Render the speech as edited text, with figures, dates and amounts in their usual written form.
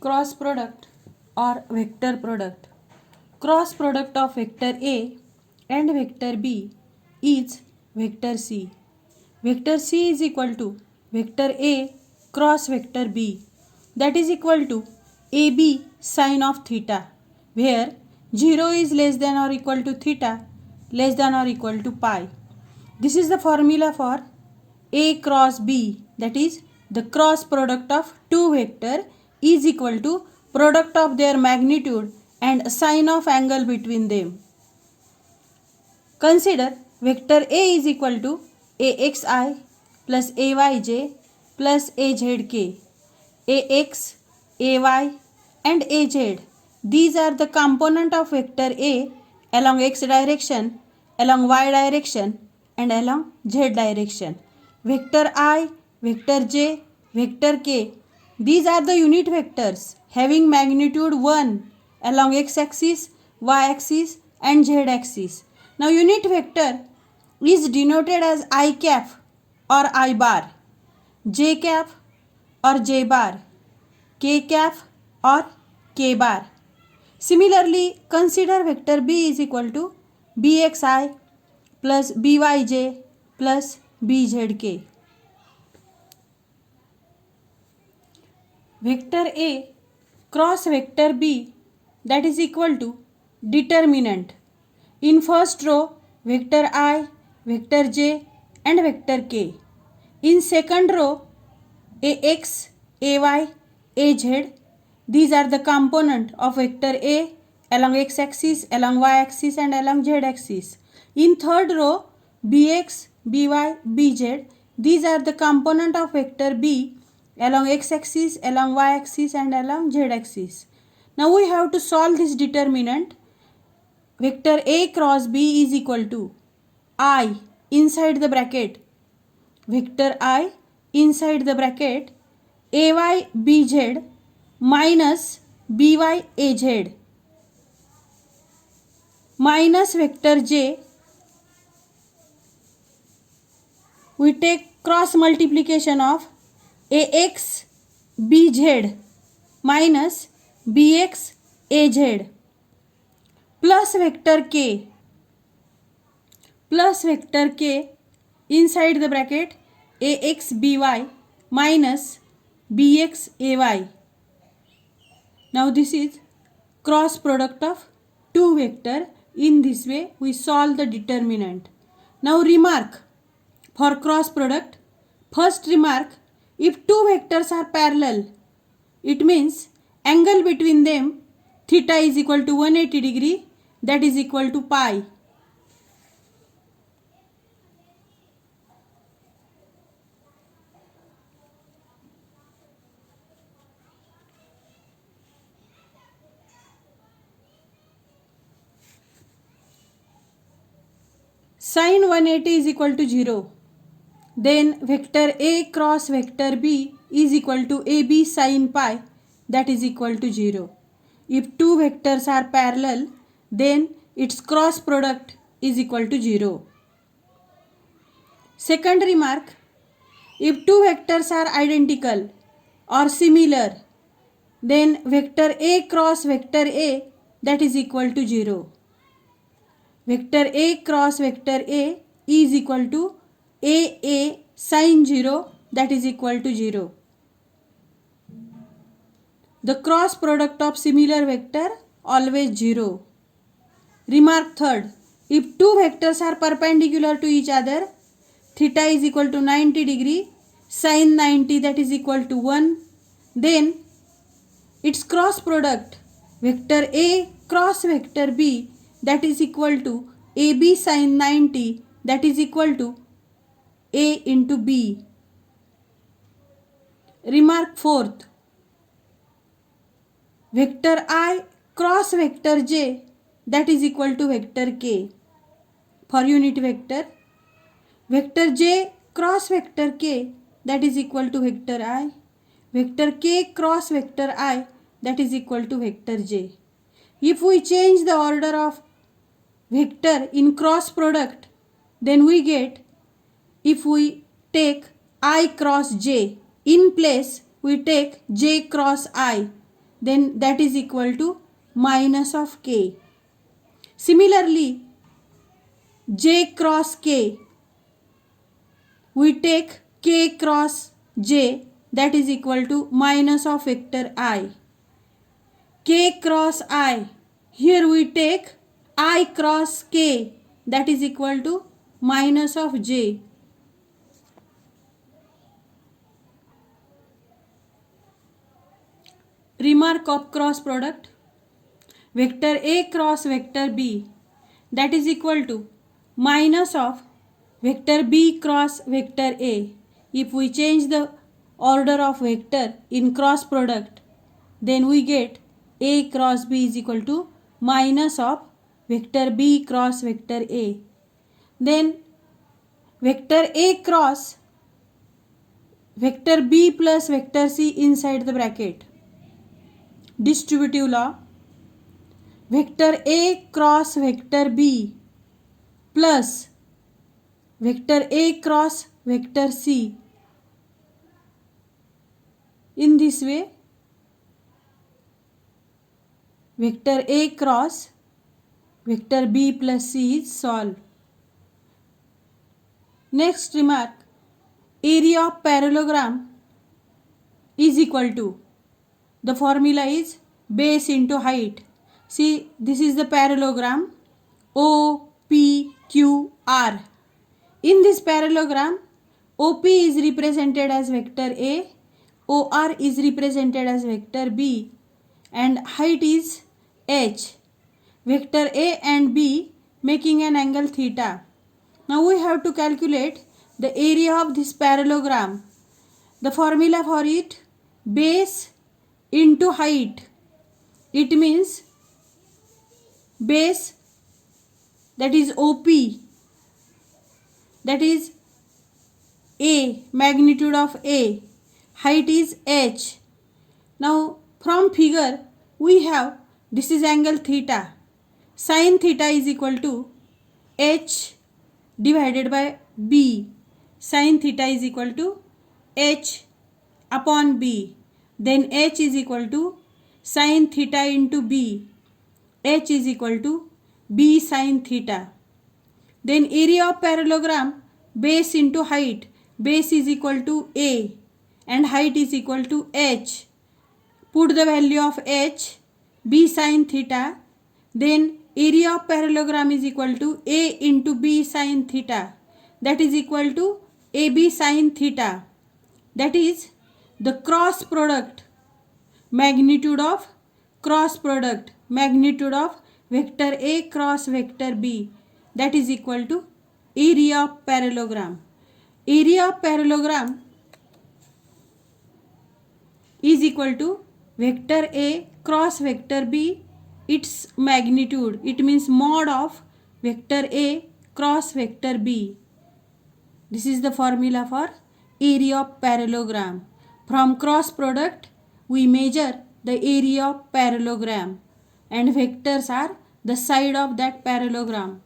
cross product or vector product. Cross product of vector A and vector B is vector C. Vector C is equal to vector A cross vector B, that is equal to AB sine of theta, where 0 is less than or equal to theta less than or equal to pi. This is the formula for A cross B, that is the cross product of two vector is equal to product of their magnitude and sine of angle between them. Consider vector A is equal to AXI plus AYJ plus AZK. AX, AY and AZ. These are the component of vector A along x direction, along y direction and along z direction. Vector I, vector J, vector K. These are the unit vectors having magnitude 1 along x axis, y axis and z axis. Now unit vector is denoted as I cap or I bar, j cap or j bar, k cap or k bar. Similarly, consider vector B is equal to bxi plus byj plus bzk. Vector A cross vector B, that is equal to determinant. In first row, vector I, vector j and vector k. In second row, Ax, Ay, Az. These are the component of vector A along x axis, along y axis and along z axis. In third row, Bx, By, Bz. These are the component of vector B along x axis, along y axis and along z axis. Now we have to solve this determinant. Vector A cross B is equal to I inside the bracket, vector I inside the bracket Ay Bz minus By Az minus vector J. We take cross multiplication of Ax Bz minus Bx Az plus vector K inside the bracket Ax By minus Bx Ay. Now this is cross product of two vector. In this way we solve the determinant. Now remark for cross product. First remark, if two vectors are parallel, it means angle between them theta is equal to 180 degree, that is equal to pi. Sine 180 is equal to 0. Then vector A cross vector B is equal to AB sine pi, that is equal to 0. If two vectors are parallel, then its cross product is equal to 0. Second remark, if two vectors are identical or similar, then vector A cross vector A, that is equal to 0. Vector A cross vector A is equal to AA sine 0, that is equal to 0. The cross product of similar vector always 0. Remark third, if two vectors are perpendicular to each other, theta is equal to 90 degree, sine 90, that is equal to 1, then its cross product vector A cross vector B, that is equal to AB sine 90, that is equal to A into B. Remark fourth, vector I cross vector J, that is equal to vector K. For unit vector, vector J cross vector K, that is equal to vector I. Vector K cross vector I, that is equal to vector J. If we change the order of vector in cross product, then we get, if we take I cross J, in place we take J cross I, then that is equal to minus of k. Similarly, j cross k, we take k cross j, that is equal to minus of vector I. K cross I, here we take I cross k, that is equal to minus of j. Remark of cross product. Vector A cross vector B, that is equal to minus of vector B cross vector A. If we change the order of vector in cross product, then we get A cross B is equal to minus of vector B cross vector A. Then vector A cross vector B plus vector C inside the bracket. Distributive law. Vector A cross vector B plus vector A cross vector C. In this way, vector A cross vector B plus C is solved. Next remark, area of parallelogram is equal to, the formula is base into height. See, this is the parallelogram OPQR. In this parallelogram, OP is represented as vector A, OR is represented as vector B, and height is H. Vector A and B making an angle theta. Now we have to calculate the area of this parallelogram. The formula for it, base into height. It means base, that is OP, that is A, magnitude of A, height is H. Now from figure we have, this is angle theta. Sin theta is equal to H divided by B. Sin theta is equal to H upon B. Then H is equal to sin theta into B. H is equal to B sin theta. Then area of parallelogram, base into height. Base is equal to A and height is equal to H. Put the value of H, B sin theta. Then area of parallelogram is equal to A into B sin theta. That is equal to AB sin theta. That is the cross product, magnitude of cross product, magnitude of vector A cross vector B, that is equal to area of parallelogram. Area of parallelogram is equal to vector A cross vector B, its magnitude. It means mod of vector A cross vector B. This is the formula for area of parallelogram. From cross product, we measure the area of parallelogram and vectors are the side of that parallelogram.